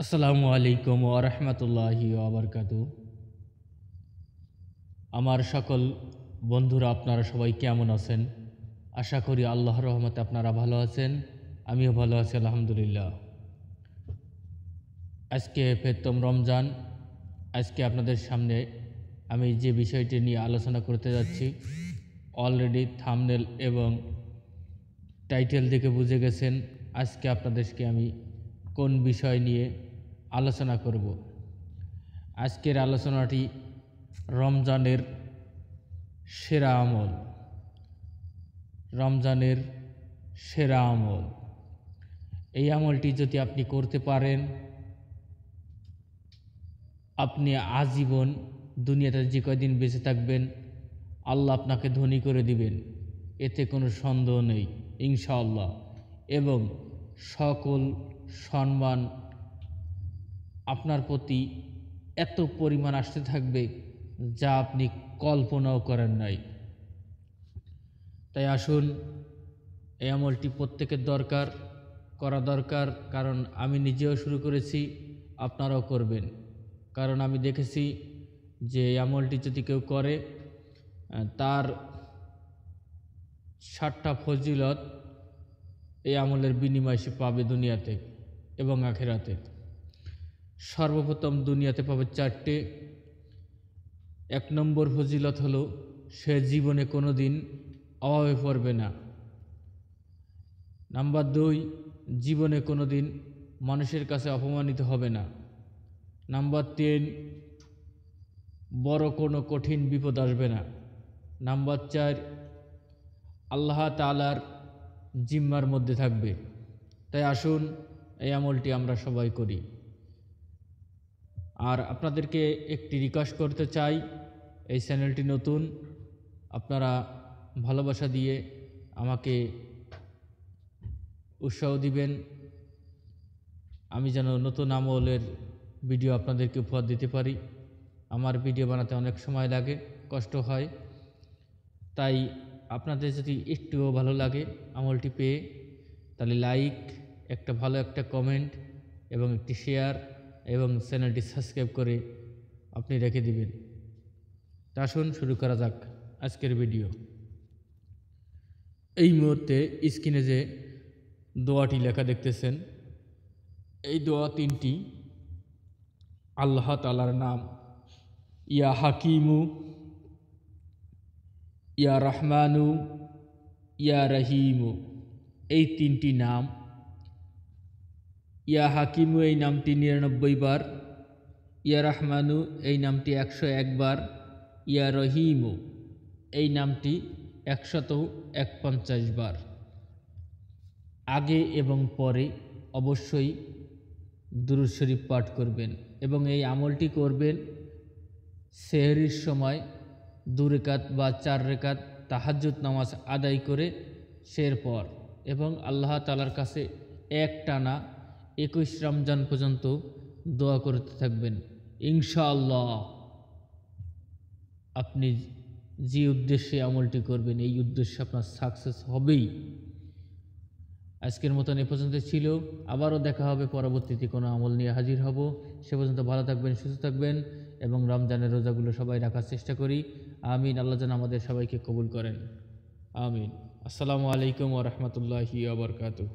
আসসালামু আলাইকুম ওয়া রাহমাতুল্লাহি ওয়া বারাকাতুহু। আমার সকল বন্ধুরা, আপনারা সবাই কেমন আছেন? আশা করি আল্লাহর রহমতে আপনারা ভালো আছেন। আমিও ভালো আছি আলহামদুলিল্লাহ। আজকে প্রথম রমজান। আজকে আপনাদের সামনে আমি যে বিষয়টি নিয়ে আলোচনা করতে যাচ্ছি, অলরেডি থাম্বনেল এবং টাইটেল দেখে বুঝে গেছেন আজকে আপনাদেরকে আমি কোন বিষয় নিয়ে আলোচনা করব। আজকের আলোচনাটি রমজানের সেরা আমল। রমজানের সেরা আমল, এই আমলটি যদি আপনি করতে পারেন, আপনি আজীবন দুনিয়াতে যে কয়দিন বেঁচে থাকবেন আল্লাহ আপনাকে ধনী করে দিবেন, এতে কোনো সন্দেহ নেই ইনশাআল্লাহ। এবং সকল সম্মান আপনার প্রতি এত পরিমাণ আসতে থাকবে যা আপনি কল্পনাও করেন নাই। তাই আসুন, এই আমলটি প্রত্যেকের করা দরকার। কারণ আমি নিজেও শুরু করেছি, আপনারাও করবেন। কারণ আমি দেখেছি যে এই আমলটি যদি কেউ করে তার 7টা ফজিলত এই আমলের বিনিময়ে সে পাবে দুনিয়াতে এবং আখিরাতে। সর্বপ্রথম দুনিয়াতে পাবে 4টে। 1 নম্বর ফজিলত হলো সে জীবনে কোনো দিন অভাবে পড়বে না। নাম্বার 2, জীবনে কোনো দিন মানুষের কাছে অপমানিত হবে না। নাম্বার 3, বড় কোনো কঠিন বিপদ আসবে না। নাম্বার 4, আল্লাহ তাআলার জিম্মার মধ্যে থাকবে। তাই আসুন, এই আমলটি আমরা সবাই করি। আর আপনাদেরকে একটি রিকোয়েস্ট করতে চাই, এই চ্যানেলটি নতুন, আপনারা ভালোবাসা দিয়ে আমাকে উৎসাহ দিবেন, আমি যেন নতুন আমলের ভিডিও আপনাদেরকে উপহার দিতে পারি। আমার ভিডিও বানাতে অনেক সময় লাগে, কষ্ট হয়। তাই আপনাদের যদি একটুও ভালো লাগে আমলটি পেয়ে, তাহলে লাইক, একটা ভালো একটা কমেন্ট এবং একটি শেয়ার এবং চ্যানেলটি সাবস্ক্রাইব করে আপনি রেখে দিবেন। তা আসুন শুরু করা যাক আজকের ভিডিও। এই মুহূর্তে স্ক্রিনে যে দোয়াটি লেখা দেখতেছেন, এই দোয়া 3টি আল্লাহ তাআলার নাম। ইয়া হাকিমু, ইয়া রহমানু, ইয়া রহিমু, এই 3টি নাম। ইয়া হাকিমু এই নামটি 99 বার, ইয়া রহমানু এই নামটি 101 বার, ইয়া রহিমু এই নামটি 150 বার। আগে এবং পরে অবশ্যই দুরূদ শরীফ পাঠ করবেন এবং এই আমলটি করবেন সেহরির সময় 2 রাকাত বা 4 রাকাত তাহাজ্জুদ নামাজ আদায় করে সের পর, এবং আল্লাহ তাআলার কাছে একটানা 21 রমজান পর্যন্ত দোয়া করতে থাকবেন। ইনশাআল্লাহ আপনি যে উদ্দেশ্যে আমলটি করবেন এই উদ্দেশ্যে আপনার সাকসেস হবেই। আজকের মতন এ পর্যন্ত ছিল। আবারও দেখা হবে, পরবর্তীতে কোনো আমল নিয়ে হাজির হব। সে পর্যন্ত ভালো থাকবেন, সুস্থ থাকবেন এবং রমজানের রোজাগুলো সবাই রাখার চেষ্টা করি। আমিন। আল্লাহ যেন আমাদের সবাইকে কবুল করেন। আমিন। আসসালামু আলাইকুম ওয়া রাহমাতুল্লাহি ওয়া বারাকাতুহু।